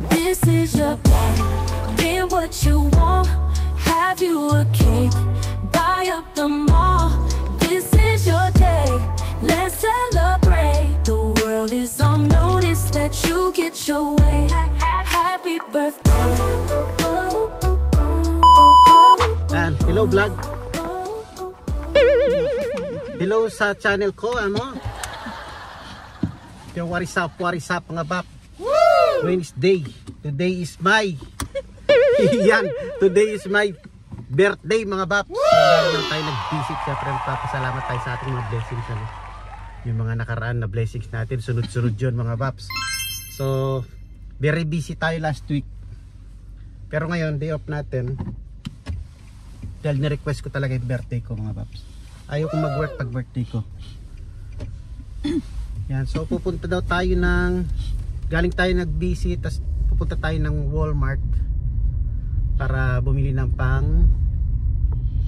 This is your day. Get what you want. Have you a cake? Buy up the mall. This is your day. Let's celebrate. The world is on notice that you get your way. Happy birthday. And hello vlog. Hello sa channel ko, ano? Yung what is up mga bap. Wednesday. Today is my yan, today is my birthday mga bap. Ngayon tayo nag-visit. Siyempre papasalamat tayo sa ating mga blessings, ano? Yung mga nakaraan na blessings natin, sunod-sunod yun mga baps. So very busy tayo last week, pero ngayon day off natin dahil ni-request ko talaga yung birthday ko mga baps. Ayaw kong mag-work pag birthday ko. Yan, so pupunta daw tayo ng, galing tayo nag-visit, tapos pupunta tayo ng Walmart para bumili ng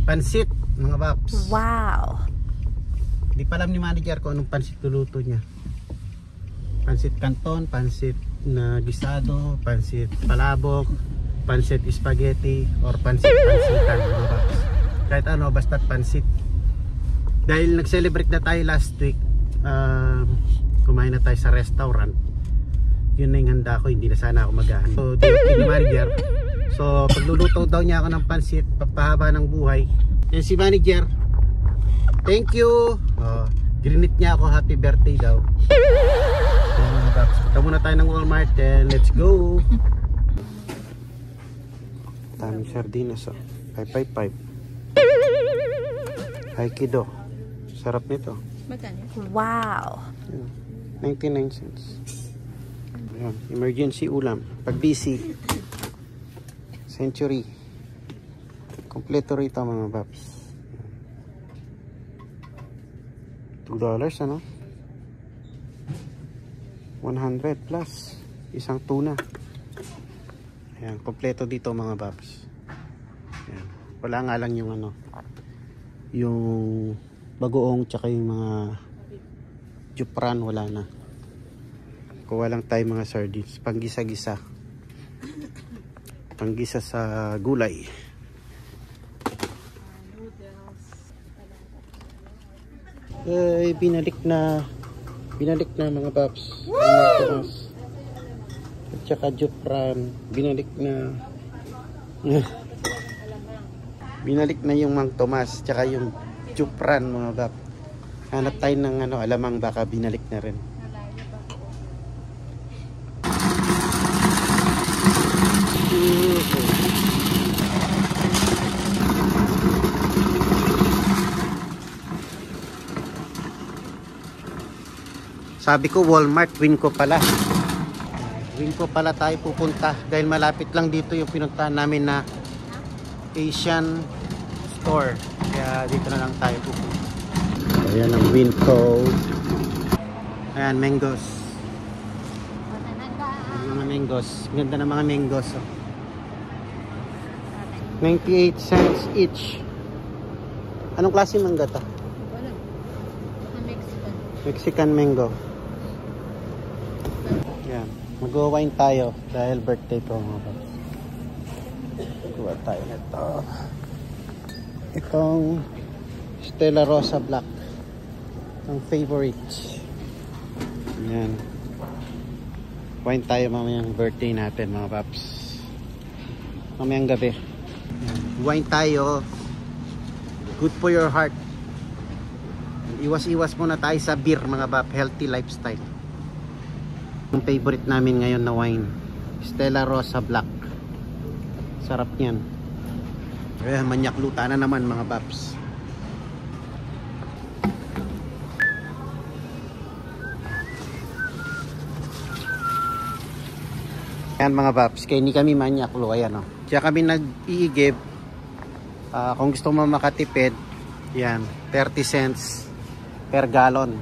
pansit mga baps. Wow. Hindi pa alam ni manager ko anong pansit luluto niya. Pansit canton, pansit na gisado, pansit palabok, pansit spaghetti, or pansitan mga baps. Kahit ano, basta pansit. Dahil nag-celebrate na tayo last week, kumain na tayo sa restaurant. Yun na yung handa ko, hindi na sana ako maghahan. So, ni manager. So, pagluluto daw niya ako ng pansit, papahaba ng buhay. Yan si manager. Thank you. Grinit niya ako, happy birthday daw. Punta muna tayo ng Walmart and let's go. Daming sardinas, 555. Aikido. Sarap nito. Wow. 99 cents. Ayan, emergency ulam. Pag busy. Century. Kompleto rito mga paps. $2 ano? 100 plus. Isang tuna. Ayan, kompleto dito mga paps. Ayan. Wala nga lang yung ano, yung bagoong tsaka yung mga jupran, wala na. Kuha lang tayo mga sardines, panggisa-gisa, panggisa sa gulay. Binalik na mga paps. At tsaka jupran binalik na. Binalik na yung Mang Tomas tsaka yung jupran mga bap. Hanap tayo ng ano, alamang, baka binalik na rin. Sabi ko Walmart, Winco pala. Winco pala tayo pupunta dahil malapit lang dito yung pinuntahan namin na Asian store. Kaya dito na lang tayo pupunta. Ayan ang Winco. Ayan, mangoes. Mga mangoes. Ganda ng mga mangoes. 98 cents each. Anong klase mangga to? Mexican mango. Ayan. Mag-wine tayo dahil birthday ko mga boss. Kuha tayo nito. Itong Stella Rosa Black, ang favorite. Yan. Wine tayo mamayang birthday natin mga paps. Mamayang gabi. Yan. Wine tayo. Good for your heart. Iwas-iwas muna tayo sa beer mga pap. Healthy lifestyle. Ang favorite namin ngayon na wine, Stella Rosa Black. Sarap niyan. Manyak luta na naman mga paps. Yan mga paps, kaya hindi kami manyaklo. Ayan o. Kaya kami nag-iigib. Kung gusto mo makatipid, yan, 30 cents per gallon.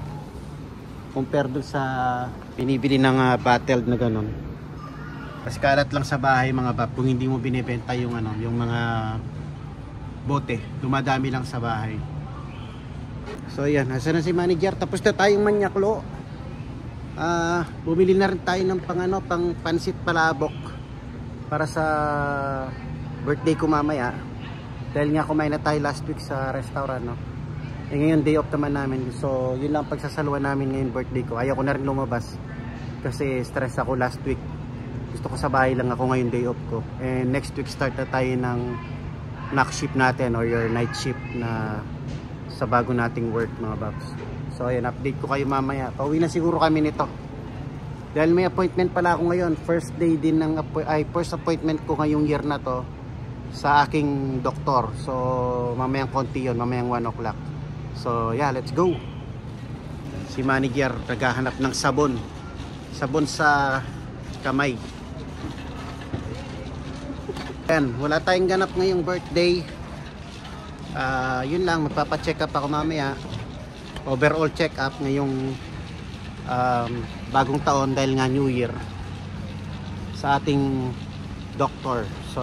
Compare dun sa binibili ng bottled na ganun. Mas kalat lang sa bahay mga pap kung hindi mo binibenta yung ano, yung mga bote. Dumadami lang sa bahay. So yan, nasa na si manager. Tapos na tayong manyaklo. Bumili na rin tayo ng pang pansit palabok para sa birthday ko mamaya. Dahil nga kumain na tayo last week sa restaurant, no? Eh ngayon day off naman namin. So yun lang pagsasaluhan namin ngayon birthday ko. Ayaw ko na rin lumabas kasi stress ako last week. Gusto ko sa bahay lang ako ngayon day off ko. And next week start na tayo ng knock shift natin or your night shift na sa bago nating work, mga babs. So ayan, update ko kayo mamaya. Pauwi na siguro kami nito dahil may appointment pala ako ngayon. First appointment ko ngayong year na to sa aking doktor. So mamayang konti yun, mamayang 1 o'clock. So yeah, let's go. Si manager naghahanap ng sabon sa kamay. Ayan, wala tayong ganap ngayong birthday. Yun lang, magpapacheck up ako mamaya. Overall check up ngayong bagong taon dahil nga New Year sa ating doktor. So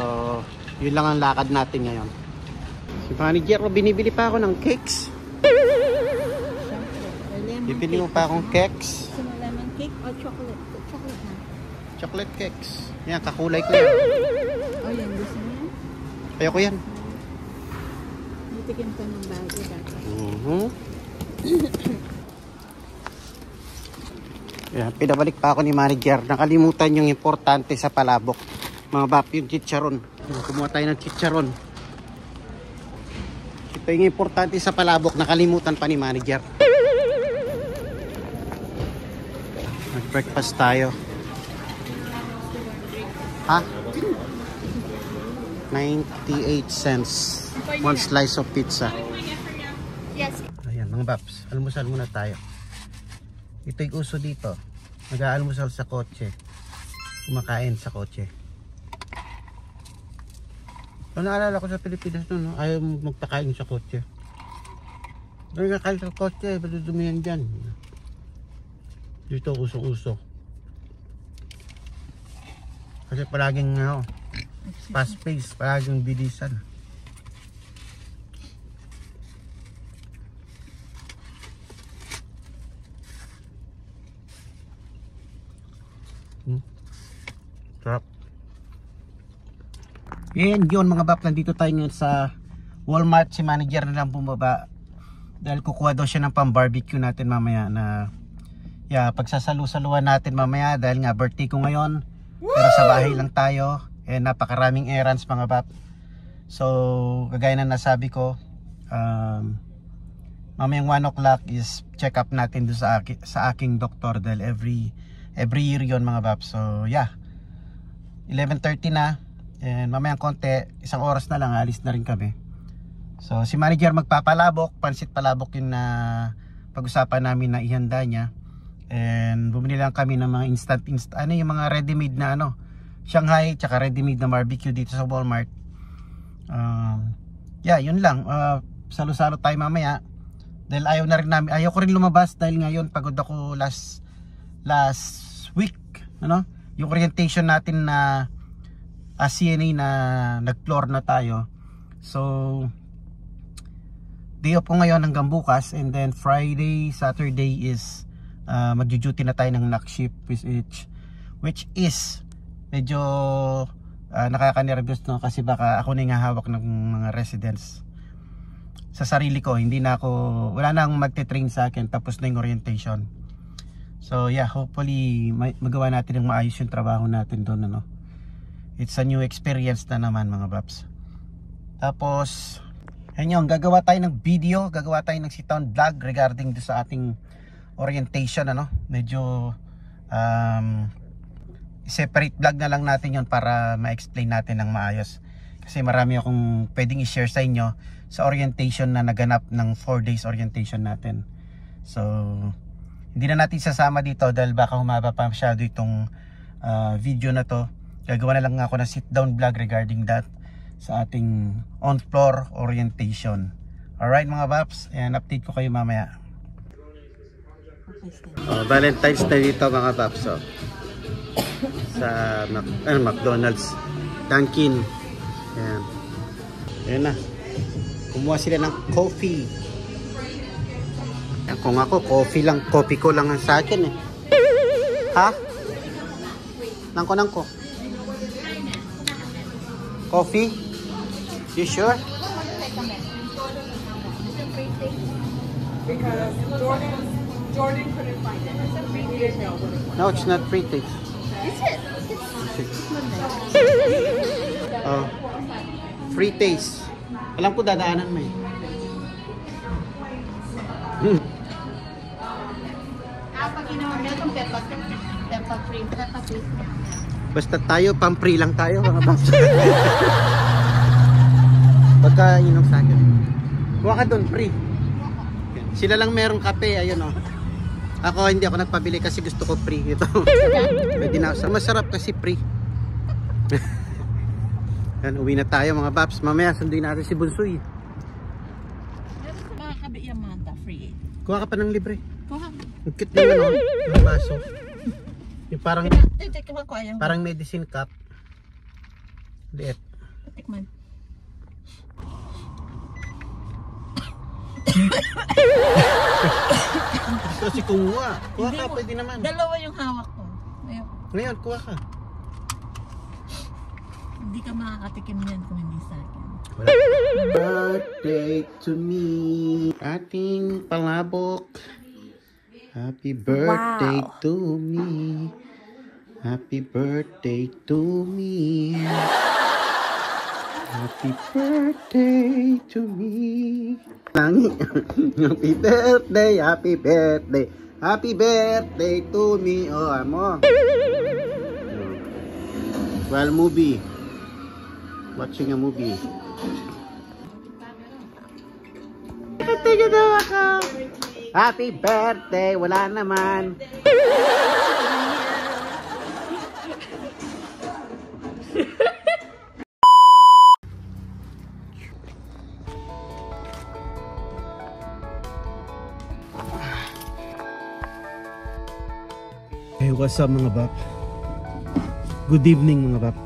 yun lang ang lakad natin ngayon. Si manager, binibili pa ako ng cakes. Bibili mo pa akong cakes. Lemon cake or chocolate? Chocolate na. Chocolate cakes. Yan, kakulay ko yan. Oh, yan. Gusto mo yan? Ayoko yan. Natikim ko ng bago dati. Yan, pinabalik pa ako ni manager. Nakalimutan yung importante sa palabok. Mga bap, yung chicharon. Kumuha tayo ng chicharon. Ito yung importante sa palabok. Nakalimutan pa ni manager. Mag-breakfast tayo. Ha? 98 cents. One slice of pizza. Yes. Ayan mga paps, almusal muna tayo. Ito yung uso dito. Mag-aalmusal sa kotse. Kumakain sa kotse. So, naalala ko sa Pilipinas no? Ayaw magpakain sa kotse. Doon nga kain sa kotse, badudumihan dyan. Dito usong-uso. Kasi palaging fast pace, palaging bilisan. Sarap. Yan yun mga bap, nandito tayo ngayon sa Walmart. Si manager na lang bumaba dahil kukuha daw siya ng pang barbecue natin mamaya na pagsasalu-saluhan natin mamaya dahil nga birthday ko ngayon. Pero sa bahay lang tayo. Napakaraming errands mga bap. So kagaya na nasabi ko, mamayang 1 o'clock is check up natin doon sa aking doktor dahil every year yon mga bap. So yeah, 11:30 na. And mamayang konti, isang oras na lang, alis na rin kami. So si manager magpapalabok, pansit palabok yung na pag-usapan namin na ihanda niya. And bumili lang kami ng mga instant yung mga ready-made na Shanghai tsaka ready-made na barbecue dito sa Walmart. Yun lang. Salo-salo tayo mamaya. Dahil ayaw ko rin lumabas dahil ngayon pagod ako last week, yung orientation natin na CNA na nag-floor na tayo. So day off ko ngayon hanggang bukas, and then Friday, Saturday is magjo-duty na tayo ng knock shift, which is medyo nakaka-nervous kasi baka ako na yung hawak ng mga residents sa sarili ko. Wala nang magte-train sa akin, tapos na yung orientation. So yeah, hopefully magawa natin ng maayos yung trabaho natin doon. It's a new experience na naman mga babs. Tapos ayun, gagawa tayo ng video, gagawa tayo ng sit-down vlog regarding sa ating orientation. Medyo separate vlog na lang natin yon para ma-explain natin ng maayos. Kasi marami akong pwedeng i-share sa inyo sa orientation na naganap ng 4 days orientation natin. So hindi na natin sasama dito dahil baka humaba pa masyado itong video na to. Gagawa na lang ako ng sit-down vlog regarding that sa ating on-floor orientation. Alright mga baps, and update ko kayo mamaya. Valentine's Day dito mga baps. Sa McDonald's, Dunkin. Ayan na. Kumuha sila ng coffee. Kung ako, coffee ko lang ang sa akin Ha? Nangko. Coffee? You sure? Because Jordan couldn't find it. It's a free detail. No, it's not free taste. Is it? Oh. Free taste. Alam ko dadaanan mo eh. Pag ginawa nila itong peppa free. Basta tayo, pang-free lang tayo mga paps. Pagka inom sa akin. Kuha ka doon, free. Sila lang merong kape, ayun oh. Ako hindi ako nagpabili kasi gusto ko free ito. Pwede na ako. Masarap kasi free. Yan, uwi na tayo mga paps. Mamaya sunduin natin si Bunsoy. Mga kabiyamanta free. Kuha ka pa ng libre. Kuha. Ang cute naman oh. Ang baso. Yung parang medicine cup. Liit. Tikman. Kasi kumuha. Kuha ka, pwede naman. Dalawa yung hawak ko. Ngayon, kuha ka. Hindi ka makakatikim yan kung hindi sa akin. Birthday to me. Ating palabok. Happy birthday to me. Happy birthday to me. Happy birthday to me. Happy birthday, happy birthday. Happy birthday to me. Oh, amo. Well, movie. Watching a movie. Tingnan daw ako. Happy birthday. Wala naman. Hey, what's up mga bap? Good evening mga bap.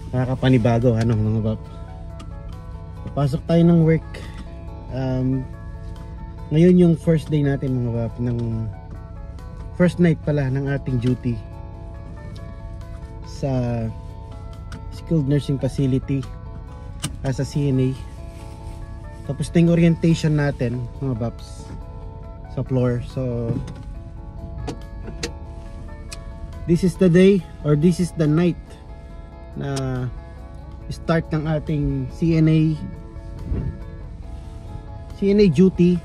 Nakakapanibago ano mga bap. Papasok tayo ng work. Ngayon yung first day natin mga bap, ng first night pala ng ating duty sa skilled nursing facility as a CNA. Tapos na yung orientation natin mga baps sa floor. So this is the day or this is the night na start ng ating CNA duty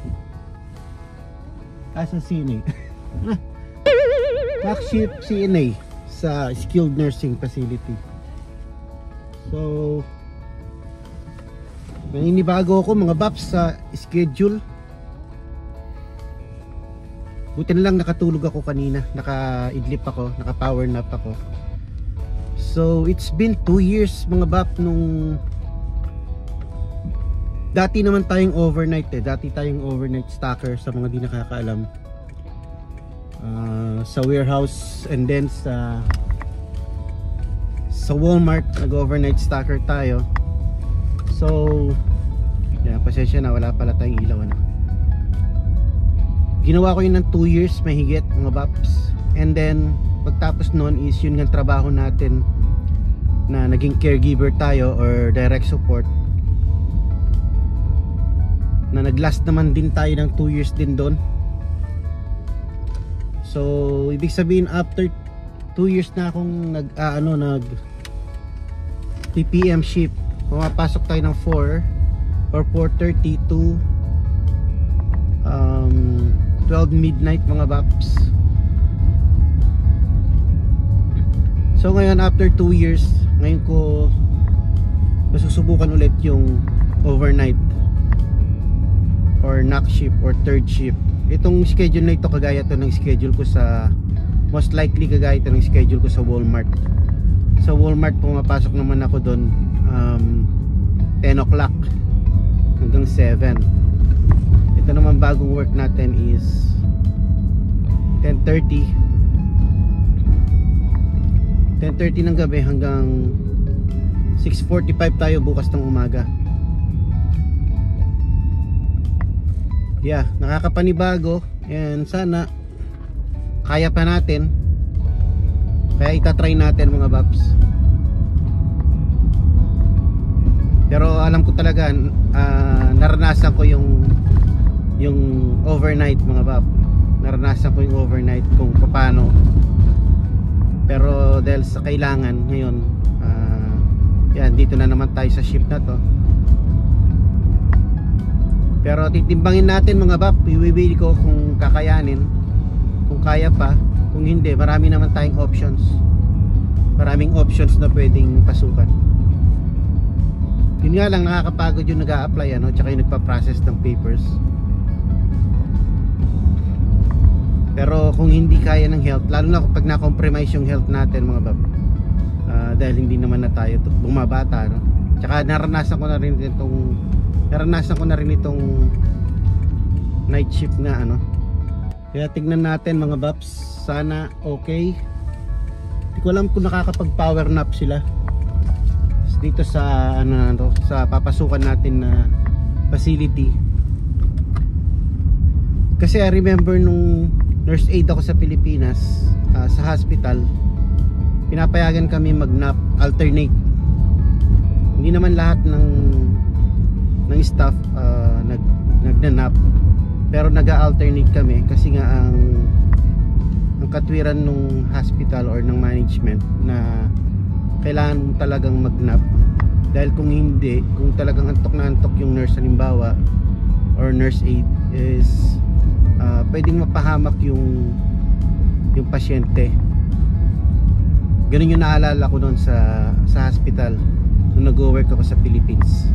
as a CNA. Flagship CNA sa skilled nursing facility. So naninibago ako mga baps sa schedule. Buti na lang nakatulog ako kanina, naka-idlip ako, naka-power nap ako. So it's been 2 years mga bap nung dati naman tayong overnight dati tayong overnight stacker sa mga di nakakaalam. Sa warehouse and then sa Walmart nag-overnight stacker tayo. So yeah, pasensya na, wala pala tayong ilaw ano. Ginawa ko yun ng 2 years mahigit mga baps. And then pagtapos nun is yun ng trabaho natin na naging caregiver tayo or direct support, na naglast naman din tayo ng 2 years din doon. So ibig sabihin after 2 years na akong nag PPM shift, pumapasok tayo ng 4 or 4:30 to 12 midnight mga baps. So ngayon after 2 years, ngayon ko masusubukan ulit yung overnight or knock shift or third shift. Itong schedule na ito kagaya to ng schedule ko sa, most likely kagaya ito ng schedule ko sa Walmart. Sa Walmart pumapasok naman ako doon 10 o'clock hanggang 7. Ito naman bagong work natin is 10:30 ng gabi hanggang 6:45 tayo bukas ng umaga. Yeah, nakakapanibago And sana kaya pa natin. Kaya itatry natin mga Paps. Pero alam ko talaga, naranasan ko yung overnight mga Paps. Naranasan ko yung overnight kung paano. Pero dahil sa kailangan ngayon, yan, dito na naman tayo sa ship na to. Pero titimbangin natin mga Paps. Iwibili ko kung kakayanin, kung kaya pa. Kung hindi, marami naman tayong options. Maraming options na pwedeng pasukan. Yun nga lang, nakakapagod yung nag-a-apply, ano, tsaka yung nagpa-process ng papers. Pero kung hindi kaya ng health, lalo na kapag na-compromise yung health natin mga Bob, dahil hindi naman na tayo bumabata, no? Tsaka naranasan ko na rin itong night shift nga, ano. Kaya tignan natin mga Babs. Sana okay. Hindi ko alam kung nakakapag-power nap sila dito sa sa papasukan natin na facility. Kasi I remember nung nurse aide ako sa Pilipinas, sa hospital, pinapayagan kami mag-nap, alternate. Hindi naman lahat ng staff nag-nap, pero nag-alternate kami kasi nga ang katwiran ng hospital or ng management na kailangan mo talagang mag-nap. Dahil kung hindi, kung talagang antok na antok yung nurse halimbawa or nurse aide, is pwedeng mapahamak yung pasyente. Ganun yung naalala ko noon sa hospital nung nag-work ako sa Philippines.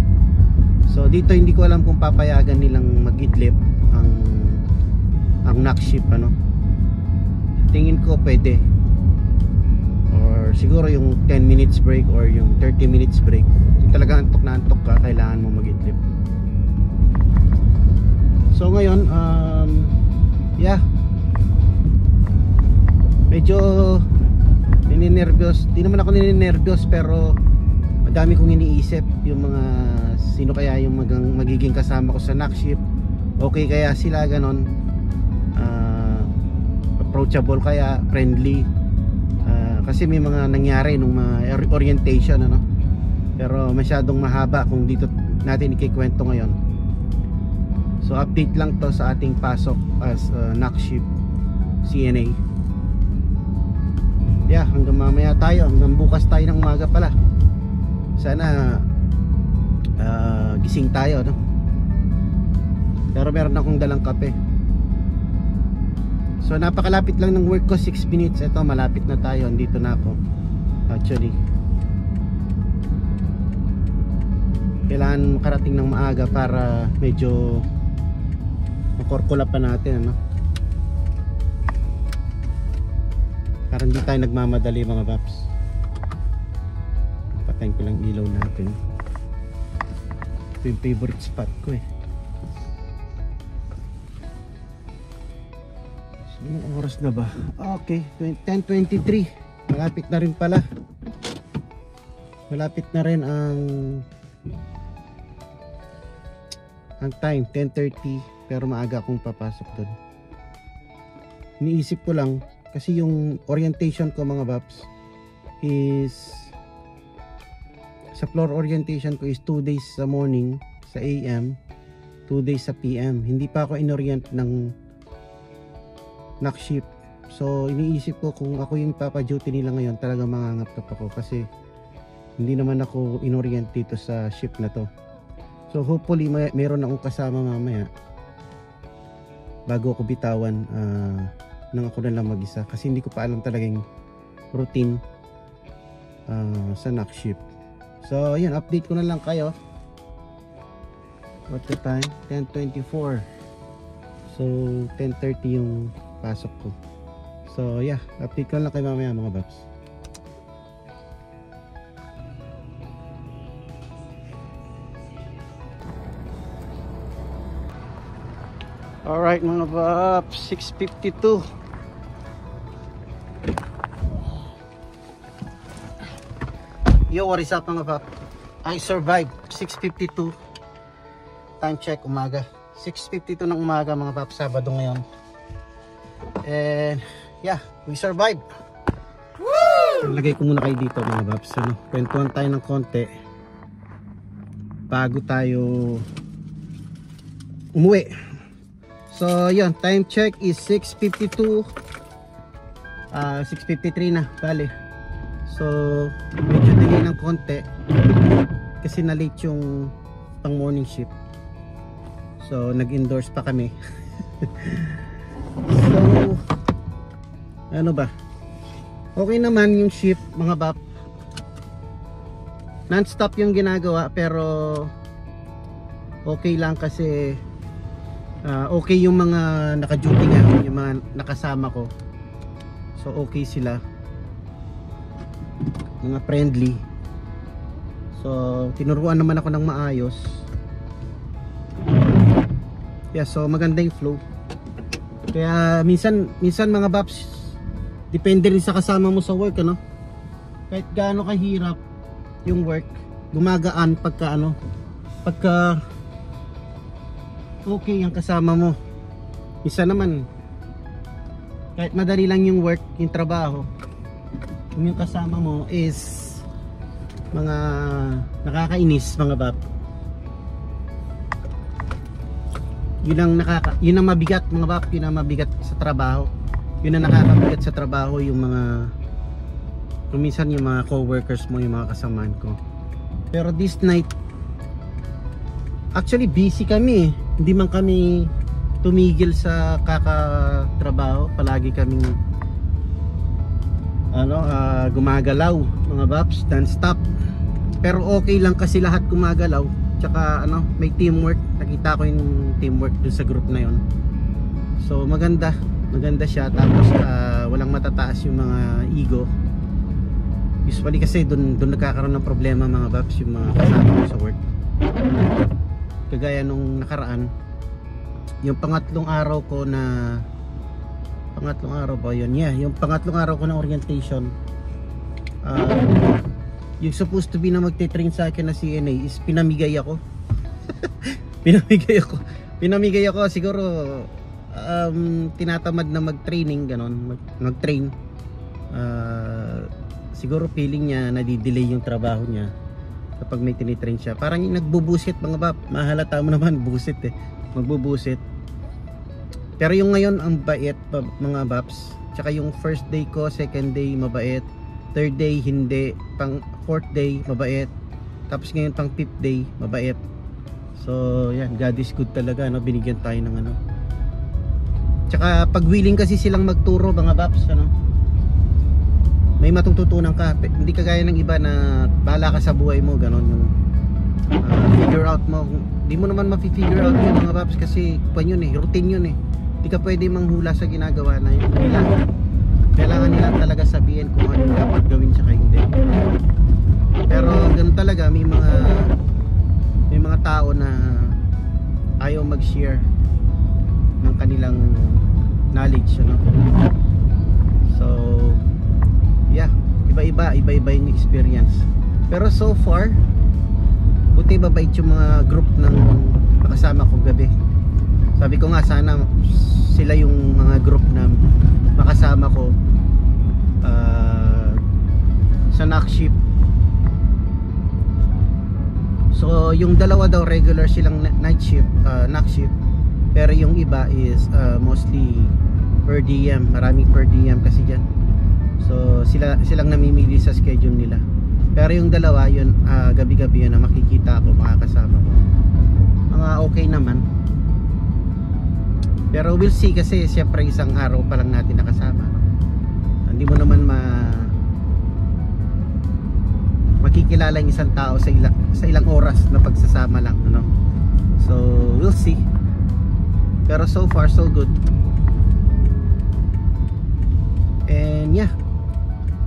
So dito hindi ko alam kung papayagan nilang mag-idlip ang knock shift, ano. Tingin ko pwede, or siguro yung 10 minutes break or yung 30 minutes break. Kung talaga antok na antok ka, kailangan mo mag-idlip. So ngayon, yeah, medyo nininervyos. Di naman ako nininervyos, pero madami kong iniisip yung mga sino kaya yung magiging kasama ko sa knock shift. Okay kaya sila, ganon, approachable kaya, friendly. Kasi may mga nangyari nung mga orientation, ano, pero masyadong mahaba kung dito natin ikikwento ngayon. So update lang to sa ating pasok as knock shift CNA. Yeah, hanggang mamaya tayo, hanggang bukas tayo ng umaga pala. Sana gising tayo, no? Pero meron akong dalang kape. So napakalapit lang ng work ko, 6 minutes. Ito, malapit na tayo, andito na ako. Actually, kailangan makarating ng maaga para medyo makorkula pa natin, ano? Para hindi tayo nagmamadali mga Paps. Patayin ko lang ilaw natin. Ito yung favorite spot ko eh. Anong oras na ba? Okay, 10:23. Malapit na rin pala. Malapit na rin ang time, 10:30. Pero maaga akong papasok doon. Iniisip ko lang, kasi yung orientation ko mga Paps is, sa floor orientation ko is 2 days sa morning sa AM, 2 days sa PM. Hindi pa ako inorient ng knock shift. So iniisip ko kung ako yung papa-duty nila ngayon, talagang mangangap ako kasi hindi naman ako inorient dito sa shift na to. So hopefully meron akong kasama mamaya bago ako bitawan, nang ako na lang mag-isa, kasi hindi ko pa alam talagang routine sa knock shift. So yun, update ko na lang kayo. What the time? 10:24. So 10:30 yung pasok ko. So yeah, update ko lang kayo mamaya mga Babs. Alright mga Babs, 6:52. Yo, what is up mga Babs? I survived. 6:52. Time check, umaga. 6:52 ng umaga mga Babs, Sabado ngayon. And yeah, we survived. Woo! Lagay ko muna kayo dito mga Babs. Kwentuhan tayo ng konti bago tayo umuwi. So yun, time check is 6:52. 6:53 na, bali. So medyo delay ng konti kasi na late yung pang morning shift. So nag-endorse pa kami. So ano ba, okay naman yung shift mga Bap. Non-stop yung ginagawa pero okay lang kasi okay yung mga naka-duty nga, yung mga nakasama ko. So okay sila, mga friendly. So tinuruan naman ako ng maayos. Yeah, so maganda yung flow. Kaya minsan mga Baps, depende rin sa kasama mo sa work, ano? Kahit gaano kahirap yung work, gumagaan pagka okay ang kasama mo. Minsan naman kahit madali lang yung work, yung trabaho, kung yung kasama mo is mga nakakainis mga Bap, yun ang mabigat mga Bap, yun ang mabigat sa trabaho, yun ang nakakabigat sa trabaho, yung mga kung minsan yung mga co-workers mo, yung mga kasamaan ko. Pero this night actually busy kami, hindi man kami tumigil sa kakatrabaho, palagi kaming gumagalaw mga Baps, non-stop. Pero okay lang kasi lahat gumagalaw. Tsaka may teamwork. Nakita ko yung teamwork dun sa group na yon. So maganda siya. Tapos walang matataas yung mga ego. Usually kasi dun nagkakaroon ng problema mga Baps, yung mga kasama ko sa work. Kagaya nung nakaraan, yung pangatlong araw ko ng orientation, yung supposed to be na magte-train sa akin na CNA is pinamigay ako. pinamigay ako siguro tinatamad na mag-training ganon, mag-train. Siguro feeling niya nadidelay yung trabaho niya kapag may tinitrain siya. Parang nagbubusit mga Bap, mahalata mo naman busit magbubusit. Pero yung ngayon ang bait mga Baps. Tsaka yung first day ko, second day mabait, third day hindi, pang fourth day mabait, tapos ngayon pang fifth day mabait. So yan, God is good talaga, binigyan tayo ng Tsaka pag willing kasi silang magturo mga Baps, may matututunan ka. Hindi kagaya ng iba na bahala ka sa buhay mo, ganon yung figure out mo. Hindi mo naman ma-figure out yun mga Baps kasi routine yun eh. Hindi ka pwede manghula sa ginagawa na yun nila. Kailangan nila talaga sabihin kung ano dapat gawin tsaka hindi. Pero ganun talaga, may mga tao na ayaw mag-share ng kanilang knowledge, So yeah, iba-iba yung experience. Pero so far buti babait yung mga group ng nakasama ko gabi. Sabi ko nga sana sila yung mga group na makasama ko sa night shift. So yung dalawa daw regular silang night shift, pero yung iba is mostly per diem. Maraming per diem kasi dyan. So silang namimili sa schedule nila. Pero yung dalawa yun, gabi-gabi yun na makikita ako, makakasama ko. Mga okay naman. Pero we'll see kasi siyempre isang araw pa lang natin nakasama. Hindi mo naman makikilala yung isang tao sa ilang oras na pagsasama lang, So we'll see. Pero so far so good. And yeah,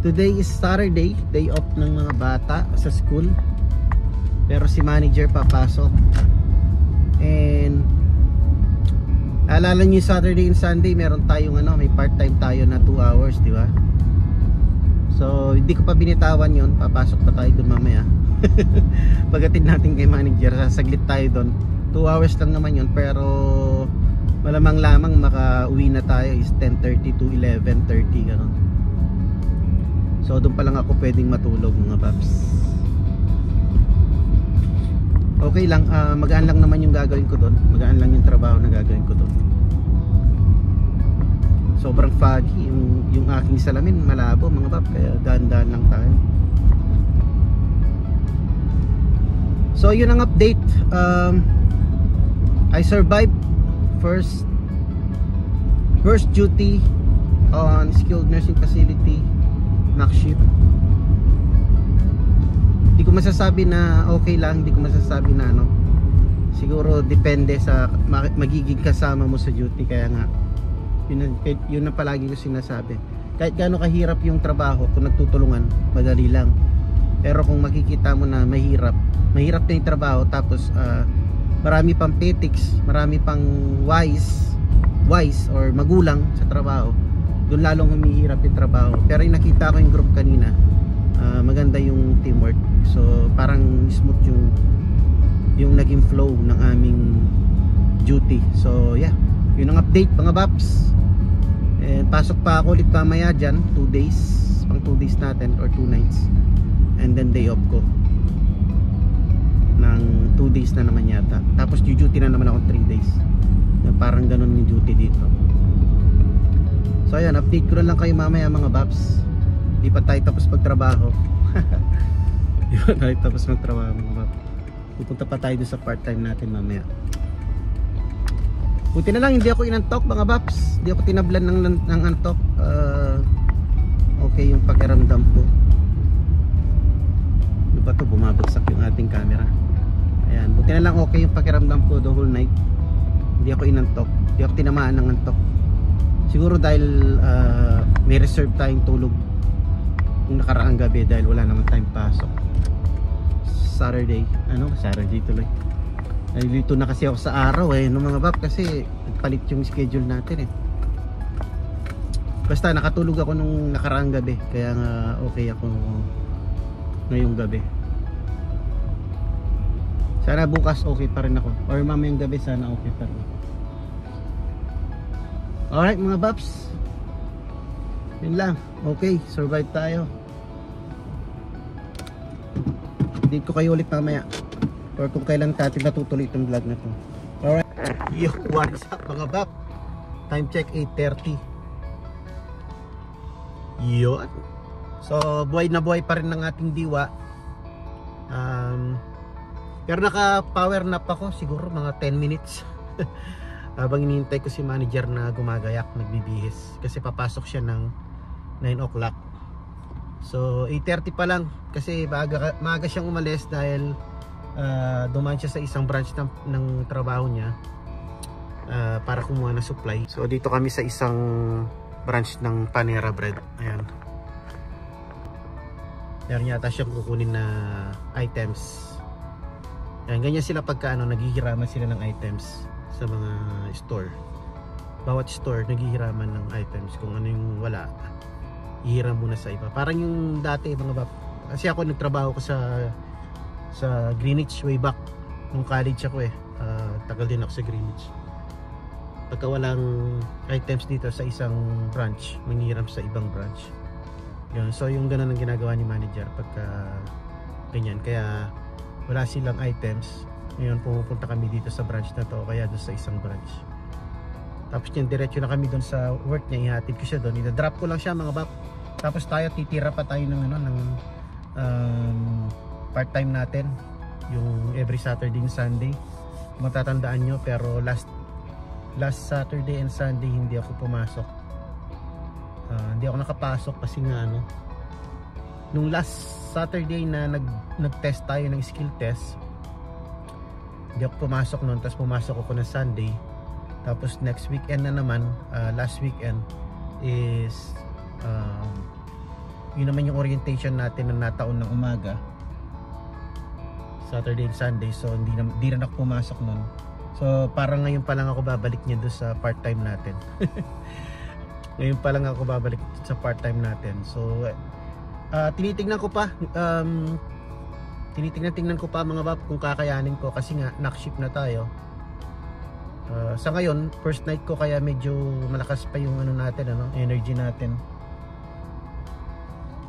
today is Saturday, day off ng mga bata sa school. Pero si manager papasok. And alala nyo Saturday and Sunday meron tayong may part-time tayo na 2 hours, di ba? So hindi ko pa binitawan yon, papasok pa tayo doon mamaya. Pagdating natin kay manager, sasaglit tayo doon. 2 hours lang naman yon, pero malamang lamang makauwi na tayo is 10:30 to 11:30 gano'n. So doon pa lang ako pwedeng matulog mga paps. Okay lang, magaan lang naman yung gagawin ko doon. Magaan lang yung trabaho na gagawin ko doon. Sobrang foggy yung aking salamin, malabo mga paps, kaya dahan-dahan lang tayo. So yun ang update. I survived first duty on skilled nursing facility, NAC shift. Hindi ko masasabi na okay lang, hindi ko masasabi na ano. Siguro depende sa magiging kasama mo sa duty, kaya nga yun na palagi ko sinasabi. Kahit gaano kahirap yung trabaho, kung nagtutulungan, madali lang. Pero kung makikita mo na mahirap na yung trabaho, tapos marami pang petics, marami pang wise or magulang sa trabaho, doon lalong humihirap yung trabaho. Pero yung nakita ko yung group kanina, maganda yung teamwork. So parang smooth yung naging flow ng aming duty. So yeah, yun ang update mga Baps. And pasok pa ako ulit mamaya dyan, 2 days, pang 2 days natin or 2 nights, and then day off ko ng 2 days na naman yata. Tapos duty na naman ako 3 days. Parang ganun yung duty dito. So ayan, update ko na lang kayo mamaya mga Baps. Di pa tayo tapos magtrabaho. Di pa tayo tapos magtrabaho mga Baps. Pupunta pa tayo doon sa part-time natin mamaya. Buti na lang hindi ako inantok mga Baps. Hindi ako tinablan ng antok. Okay yung pakiramdam ko. Ano ba ito? Bumabagsak yung ating camera. Ayan, buti na lang okay yung pakiramdam ko the whole night. Hindi ako inantok. Hindi ako tinamaan ng antok. Siguro dahil may reserve tayong tulog yung nakaraang gabi dahil wala naman tayong pasok. Saturday tuloy. Nalilito na kasi ako sa araw no mga Bap, kasi nagpalit yung schedule natin Basta nakatulog ako nung nakaraang gabi, kaya nga okay ako ngayong gabi. Sana bukas okay pa rin ako, or mamayang gabi sana okay pa rin. Alright mga Baps, yun lang. Okay, survive tayo. Dito ko kayo ulit mamaya, or kung kailan natin natutuloy itong vlog na to. Alright, yo, what is up mga Bap? Time check 8:30. Yun. So buhay na buhay pa rin ng ating diwa. Pero naka power nap ako siguro mga 10 minutes habang hinihintay ko si manager na gumagayak, nagbibihis, kasi papasok siya ng 9 o'clock. So 8:30 pa lang, kasi maaga siyang umalis dahil dumaan siya sa isang branch ng trabaho niya para kumuha ng supply. So dito kami sa isang branch ng Panera Bread. Ayan, meron yata siyang kukunin na items. Ayan, ganyan sila pagka naghihiraman sila ng items sa mga store. Bawat store naghihiraman ng items. Kung ano yung wala, ihiram muna sa iba. Parang yung dati mga Bap, kasi ako nagtrabaho ko sa Greenwich way back nung college ako tagal din ako sa Greenwich. Pagka walang items dito sa isang branch, manghiram sa ibang branch. Yun. So yung ganun ang ginagawa ni manager pagka ganyan. Kaya wala silang items, ngayon pumupunta kami dito sa branch na to, kaya doon sa isang branch. Tapos yung diretso na kami doon sa work niya, ihatid ko siya doon, ina-drop ko lang siya mga Bap. Tapos tayo titira pa tayo ng part-time natin, yung every Saturday and Sunday. Matatandaan nyo, pero last Saturday and Sunday hindi ako pumasok. Hindi ako nakapasok kasi nga nung last Saturday na nag-test tayo ng skill test, hindi ako pumasok noon. Tapos pumasok ako ng Sunday. Tapos next weekend na naman, last weekend is yun naman yung orientation natin na nataon ng umaga, Saturday and Sunday. So hindi na ako pumasok noon. So parang ngayon pa lang ako babalik niya doon sa part-time natin. Ngayon pa lang ako babalik sa part-time natin. So tinitingnan ko pa, tinitingnan ko pa mga Bap kung kakayanin ko, kasi nga knock shift na tayo. Sa ngayon, first night ko kaya medyo malakas pa yung ano natin, energy natin.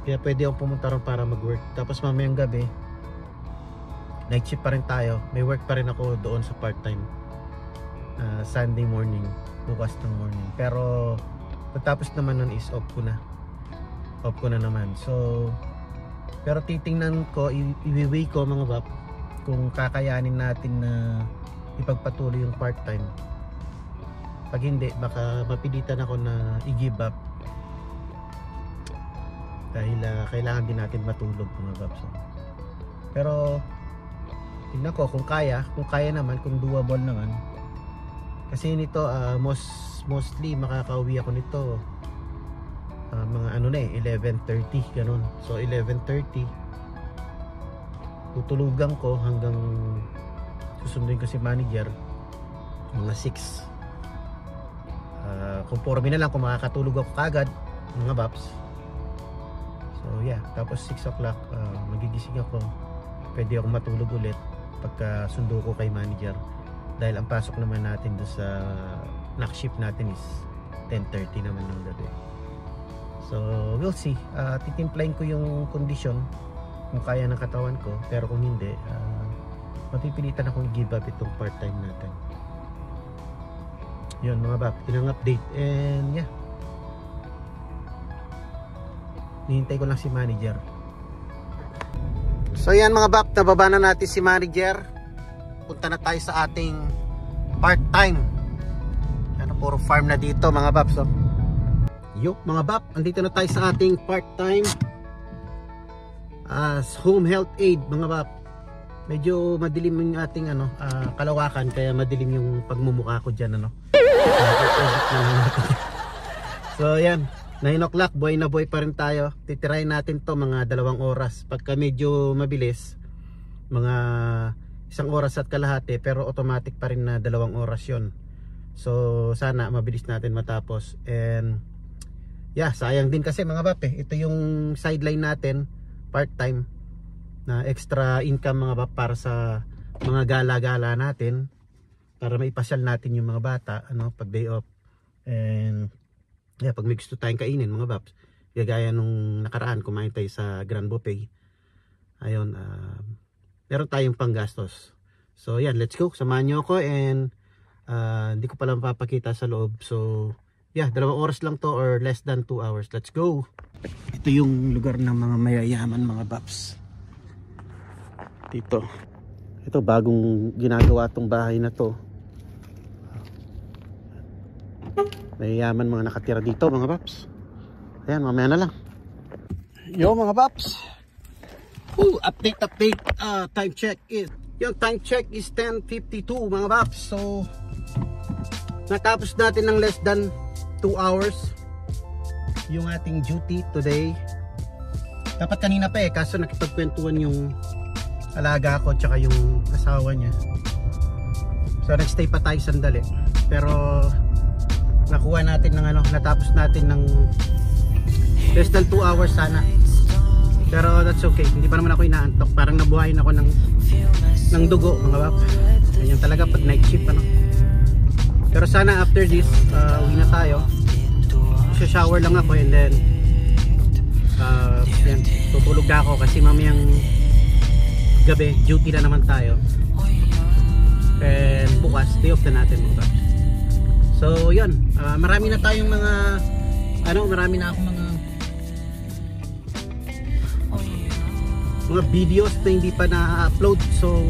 Kaya pwede akong pumunta ron para mag-work. Tapos mamayang gabi, night shift pa rin tayo. May work pa rin ako doon sa part-time. Sunday morning, bukas ng morning. Pero pagtapos naman nun is off ko na. Off ko na naman. So, pero titingnan ko, i-weigh ko mga bap, kung kakayanin natin na ipagpatuloy yung part-time. Pag hindi, baka mapilitan ako na i-give up. Dahil kailangan din natin matulog mga babs. Pero tingnan ko kung kaya naman, kung doable naman. Kasi nito mostly makakauwi ako nito mga 11:30 ganun. So 11:30 tutulugan ko hanggang susunduin ko si manager mga 6. Conforme na lang kung makakatulog ako kagad mga babs. So yeah, tapos 6 o'clock magigising ako. Pwede akong matulog ulit pagka sundo ko kay manager. Dahil ang pasok naman natin doon sa knock shift natin is 10:30 naman ng gabi. So we'll see. Titimplahin ko yung kondisyon kung kaya ng katawan ko. Pero kung hindi, mapipilitan akong i-give up itong part-time natin. Yun mga bap, yun ang update. And yeah, nihintay ko lang si manager. So yan mga bap, nababa na natin si manager. Punta na tayo sa ating part-time. Yan, puro farm na dito mga bap. So yo mga bap, andito na tayo sa ating part-time as home health aid mga bap. Medyo madilim yung ating kalawakan, kaya madilim yung pagmumukha ko dyan So yan, 9 o'clock, buhay na buhay pa rin tayo. Titirahin natin to mga 2 oras. Pagka medyo mabilis, mga 1 oras at kalahati, pero automatic pa rin na 2 oras yon. So sana mabilis natin matapos. And yeah, sayang din kasi mga bap ito yung sideline natin, part-time na extra income mga bap, para sa mga gala-gala natin, para maipasyal natin yung mga bata pag day off. And yeah, pag may gusto tayong kainin mga baps, gagaya nung nakaraan kumain tayo sa Grand Buffet, ayun, meron tayong panggastos. So yan, let's go, samahan nyo ako. And hindi ko pala mapapakita sa loob. So yeah, 2 oras lang to or less than 2 hours. Let's go. Ito yung lugar ng mga mayayaman mga baps dito. Ito bagong ginagawa tong bahay na to. Mayayaman mga nakatira dito mga paps. Ayan, mamaya na lang. Yo mga paps, update. Time check is, yung time check is 10:52 mga paps. So natapos natin ng less than 2 hours yung ating duty today. Dapat kanina pa kaso nakipagkwentuhan yung alaga ko tsaka yung asawa niya. So nagstay pa tayo sandali. Pero nakuha natin ng natapos natin ng less than 2 hours sana. Pero that's okay, hindi pa naman ako inaantok. Parang nabuhayin ako ng dugo mga bap. Ganyan talaga pag night shift Pero sana after this uwi na tayo. Shower lang ako and then yan, tutulog na ako kasi mamayang gabi duty na naman tayo. And bukas day off na natin mga bap. So yun, marami na tayong mga marami na akong mga videos na hindi pa na-upload. So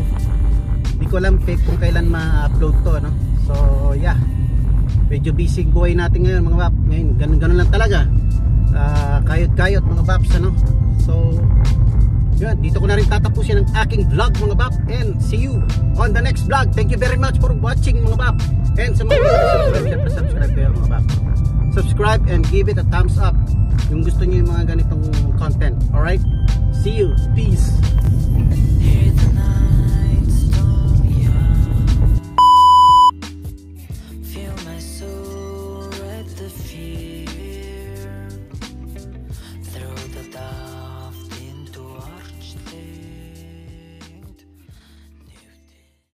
hindi ko alam kung kailan ma-upload to So yeah, medyo busy buhay natin ngayon mga bap. Ngayon ganun lang talaga, kayot mga baps So yun, dito ko na rin tatapusin ang aking vlog mga bap. And see you on the next vlog. Thank you very much for watching mga bap. And sa mga subscribe kayo mga bap. Subscribe and give it a thumbs up yung gusto niyo yung mga ganitong content. Alright? See you. Peace.